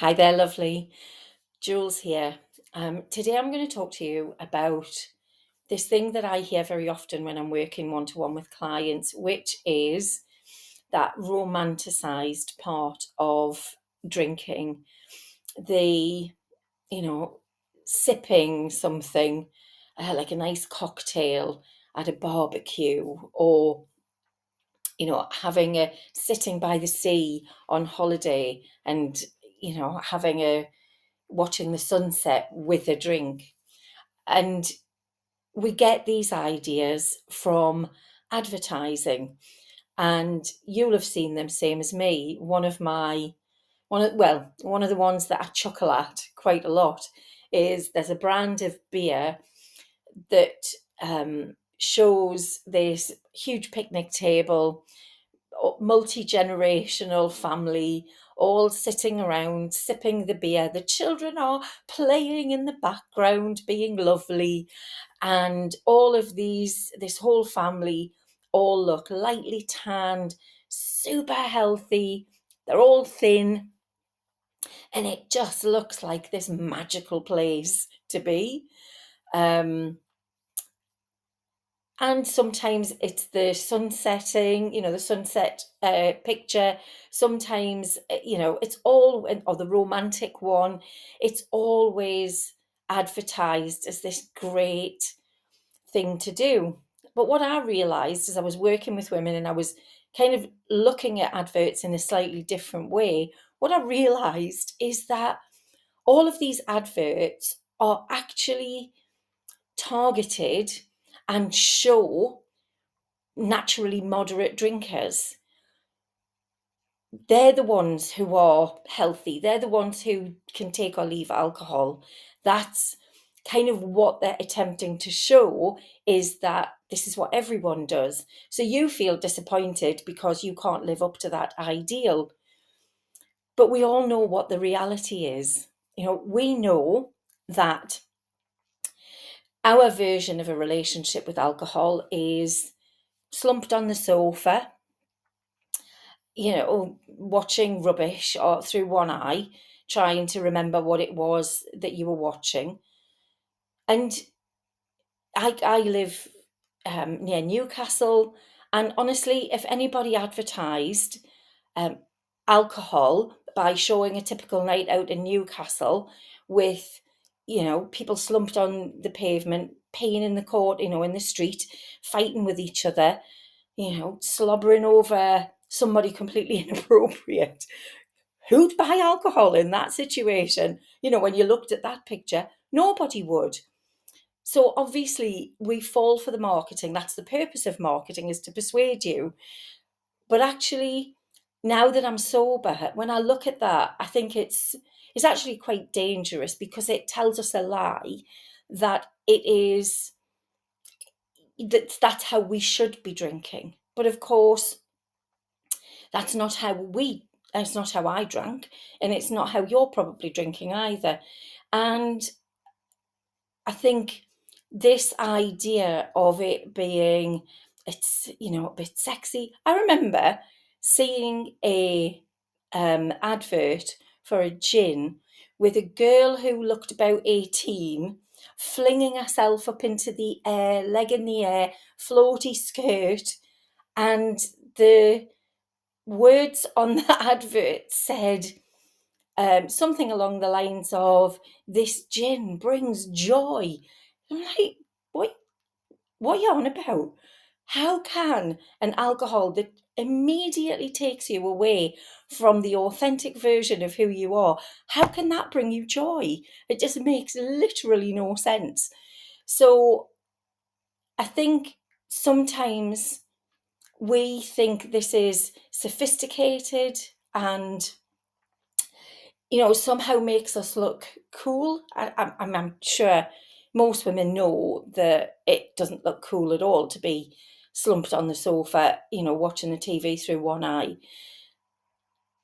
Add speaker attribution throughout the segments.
Speaker 1: Hi there, lovely. Jules here. Today I'm going to talk to you about this thing that I hear very often when I'm working one to one with clients, which is that romanticized part of drinking, the, you know, sipping something like a nice cocktail at a barbecue or having a sitting by the sea on holiday and having a watching the sunset with a drink. And we get these ideas from advertising. And you'll have seen them, same as me. One of the ones that I chuckle at quite a lot is there's a brand of beer that shows this huge picnic table, multi-generational family all sitting around sipping the beer. The children are playing in the background, being lovely, and this whole family all look lightly tanned, super healthy. They're all thin, and it just looks like this magical place to be. And sometimes it's the sun setting, the sunset picture. Sometimes, it's all, or the romantic one, it's always advertised as this great thing to do. But what I realized as I was working with women and I was kind of looking at adverts in a slightly different way, what I realized is that all of these adverts are actually targeted and show naturally moderate drinkers. They're the ones who are healthy. They're the ones who can take or leave alcohol. That's kind of what they're attempting to show, is that this is what everyone does. So you feel disappointed because you can't live up to that ideal. But we all know what the reality is. We know that our version of a relationship with alcohol is slumped on the sofa, watching rubbish or through one eye, trying to remember what it was that you were watching. And I live near Newcastle, and honestly, if anybody advertised um, alcohol by showing a typical night out in Newcastle with, people slumped on the pavement, peeing in the court, in the street, fighting with each other, slobbering over somebody completely inappropriate. Who'd buy alcohol in that situation? When you looked at that picture, nobody would. So obviously, we fall for the marketing. That's the purpose of marketing, is to persuade you. But actually, now that I'm sober, when I look at that, I think it's actually quite dangerous, because it tells us a lie that that's how we should be drinking. But of course, that's not it's not how I drank, and it's not how you're probably drinking either. And I think this idea of it being, it's, a bit sexy. I remember seeing a advert for a gin with a girl who looked about 18 flinging herself up into the air, leg in the air, floaty skirt, and the words on the advert said something along the lines of, "This gin brings joy." I'm like, what are you on about? How can an alcohol that immediately takes you away from the authentic version of who you are, how can that bring you joy? It just makes literally no sense. So I think sometimes we think this is sophisticated and somehow makes us look cool. I'm sure most women know that it doesn't look cool at all to be slumped on the sofa, watching the TV through one eye.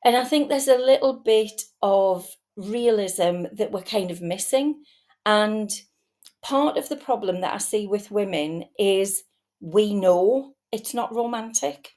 Speaker 1: And I think there's a little bit of realism that we're kind of missing. And part of the problem that I see with women is we know it's not romantic.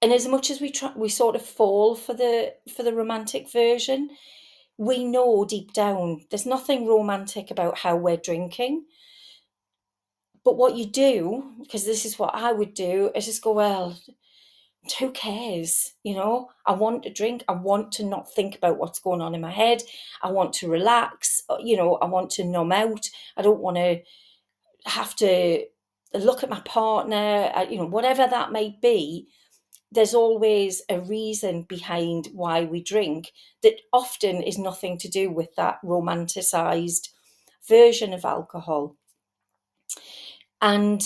Speaker 1: And as much as we sort of fall for the romantic version, we know deep down there's nothing romantic about how we're drinking. But what you do, because this is what I would do, is just go, well, who cares? I want to drink. I want to not think about what's going on in my head. I want to relax. I want to numb out. I don't want to have to look at my partner, whatever that may be. There's always a reason behind why we drink that often is nothing to do with that romanticized version of alcohol. And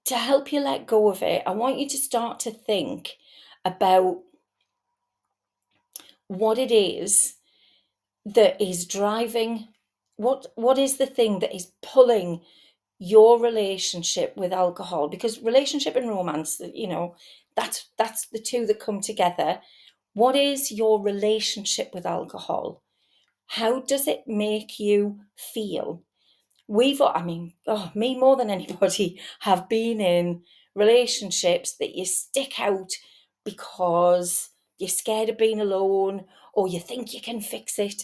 Speaker 1: to help you let go of it, I want you to start to think about what it is that is driving, what is the thing that is pulling your relationship with alcohol, because relationship and romance, that's the two that come together. What is your relationship with alcohol? How does it make you feel? Me more than anybody, have been in relationships that you stick out because you're scared of being alone, or you think you can fix it.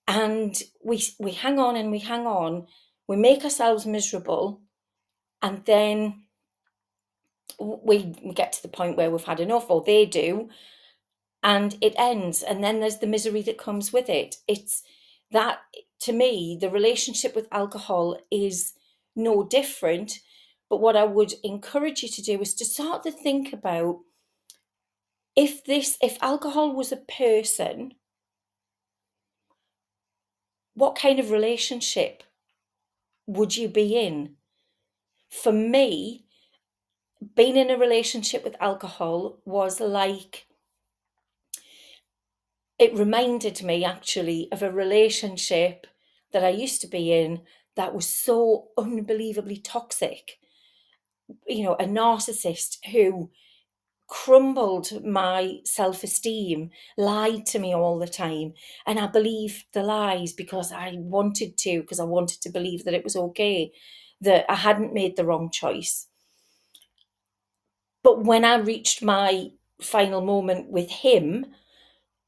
Speaker 1: And we hang on and we hang on, we make ourselves miserable, and then we get to the point where we've had enough, or they do, and it ends, and then there's the misery that comes with it. It's that, to me, the relationship with alcohol is no different. But what I would encourage you to do is to start to think about, if alcohol was a person, what kind of relationship would you be in? For me, being in a relationship with alcohol was like, it reminded me actually of a relationship that I used to be in that was so unbelievably toxic. A narcissist who crumbled my self-esteem, lied to me all the time. And I believed the lies because I wanted to, because I wanted to believe that it was okay, that I hadn't made the wrong choice. But when I reached my final moment with him,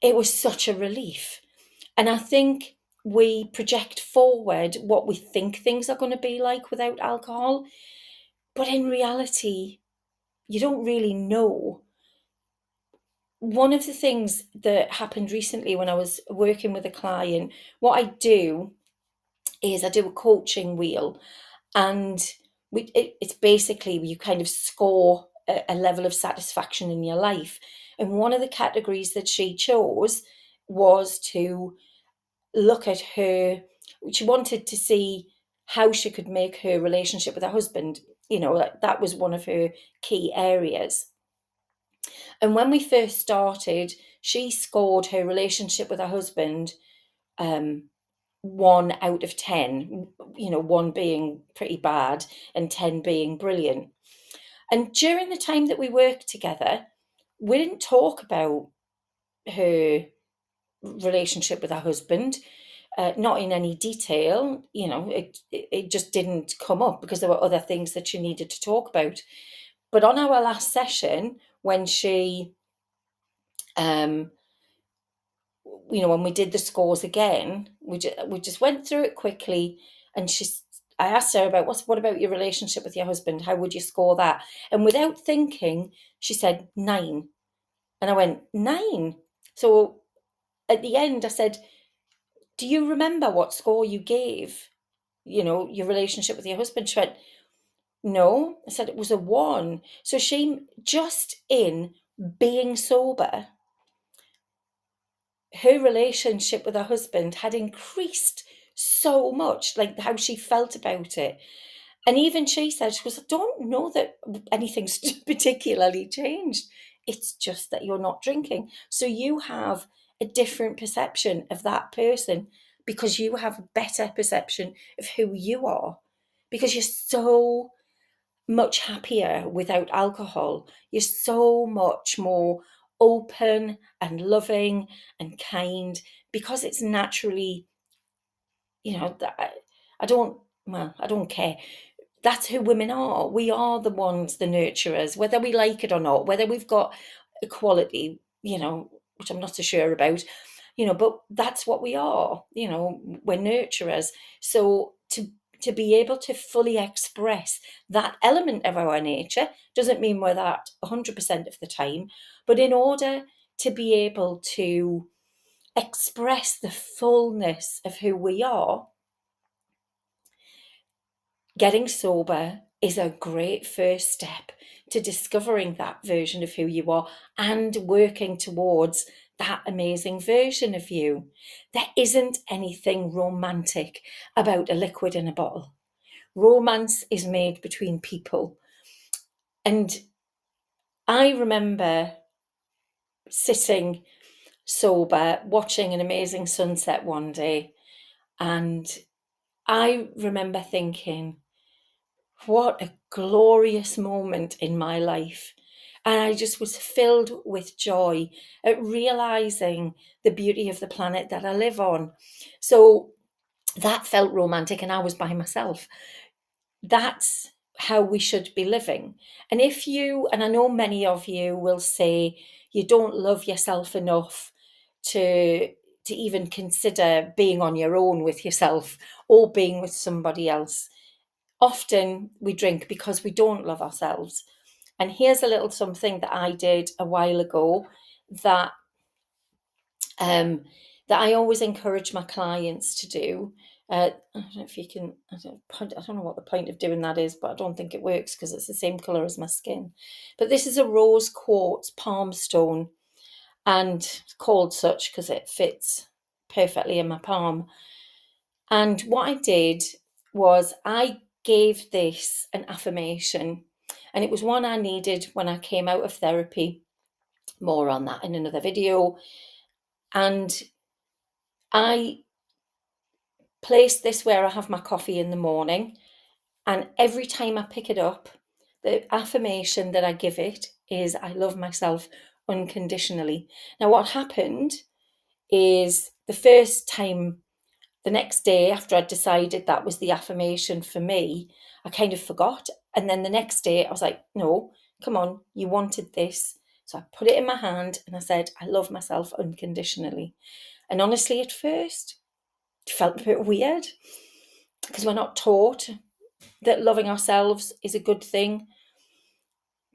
Speaker 1: it was such a relief. And I think we project forward what we think things are going to be like without alcohol. But in reality, you don't really know. One of the things that happened recently when I was working with a client, what I do is I do a coaching wheel, and it's basically you kind of score a level of satisfaction in your life. And one of the categories that she chose was to look at her, she wanted to see how she could make her relationship with her husband, that was one of her key areas. And when we first started, she scored her relationship with her husband 1 out of 10, one being pretty bad and 10 being brilliant. And during the time that we worked together, we didn't talk about her relationship with her husband, not in any detail. It just didn't come up because there were other things that she needed to talk about. But on our last session, when she um when we did the scores again, we just went through it quickly. And I asked her about, what about your relationship with your husband? How would you score that? And without thinking, she said 9. And I went, 9? So at the end, I said, do you remember what score you gave, your relationship with your husband? She went, no. I said, it was a 1. So she, just in being sober, her relationship with her husband had increased so much, like how she felt about it. And even she said, she goes, I don't know that anything's particularly changed. It's just that you're not drinking. So you have a different perception of that person because you have a better perception of who you are, because you're so much happier without alcohol. You're so much more open and loving and kind, because it's naturally, I don't, well, I don't care. that's who women are. We are the ones, the nurturers, whether we like it or not, whether we've got equality, which I'm not so sure about, but that's what we are. We're nurturers. So to be able to fully express that element of our nature doesn't mean we're that 100% of the time, but in order to be able to express the fullness of who we are, getting sober is a great first step to discovering that version of who you are and working towards that amazing version of you. There isn't anything romantic about a liquid in a bottle. Romance is made between people. And I remember sitting sober, watching an amazing sunset one day, and I remember thinking, what a glorious moment in my life. And I just was filled with joy at realizing the beauty of the planet that I live on. So that felt romantic, and I was by myself. That's how we should be living. And and I know many of you will say you don't love yourself enough to even consider being on your own with yourself or being with somebody else. Often we drink because we don't love ourselves. And here's a little something that I did a while ago that um, that I always encourage my clients to do. I don't know if you can, I don't know what the point of doing that is, but I don't think it works because it's the same colour as my skin. But this is a rose quartz palm stone, and it's called such because it fits perfectly in my palm. And what I did was I gave this an affirmation, and it was one I needed when I came out of therapy. More on that in another video. And I placed this where I have my coffee in the morning, and every time I pick it up, the affirmation that I give it is, I love myself unconditionally. Now, what happened is the next day after I decided that was the affirmation for me, I kind of forgot. And then the next day I was like, no, come on, you wanted this. So I put it in my hand and I said, I love myself unconditionally. And honestly, at first, it felt a bit weird because we're not taught that loving ourselves is a good thing.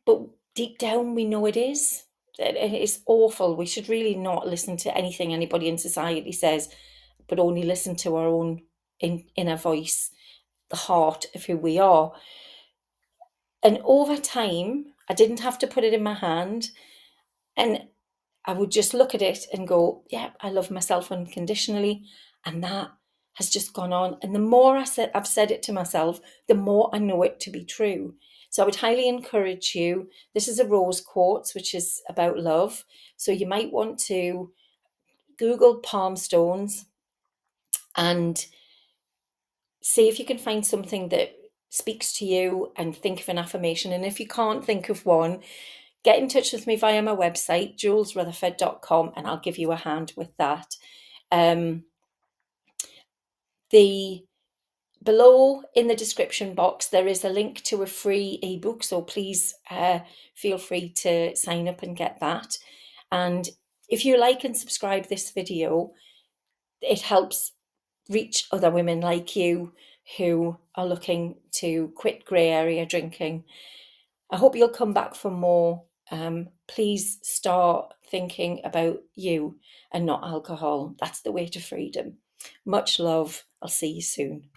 Speaker 1: But deep down, we know it is. It's awful. We should really not listen to anything anybody in society says, but only listen to our own inner voice, the heart of who we are. And over time, I didn't have to put it in my hand, and I would just look at it and go, yeah, I love myself unconditionally. And that has just gone on. And the more I've said it to myself, the more I know it to be true. So I would highly encourage you. This is a rose quartz, which is about love. So you might want to Google palm stones and see if you can find something that speaks to you and think of an affirmation. And if you can't think of one, get in touch with me via my website, julesrutherford.com, and I'll give you a hand with that. Below in the description box, there is a link to a free ebook, so please feel free to sign up and get that. And if you like and subscribe this video, it helps reach other women like you who are looking to quit grey area drinking. I hope you'll come back for more. Please start thinking about you and not alcohol. That's the way to freedom. Much love. I'll see you soon.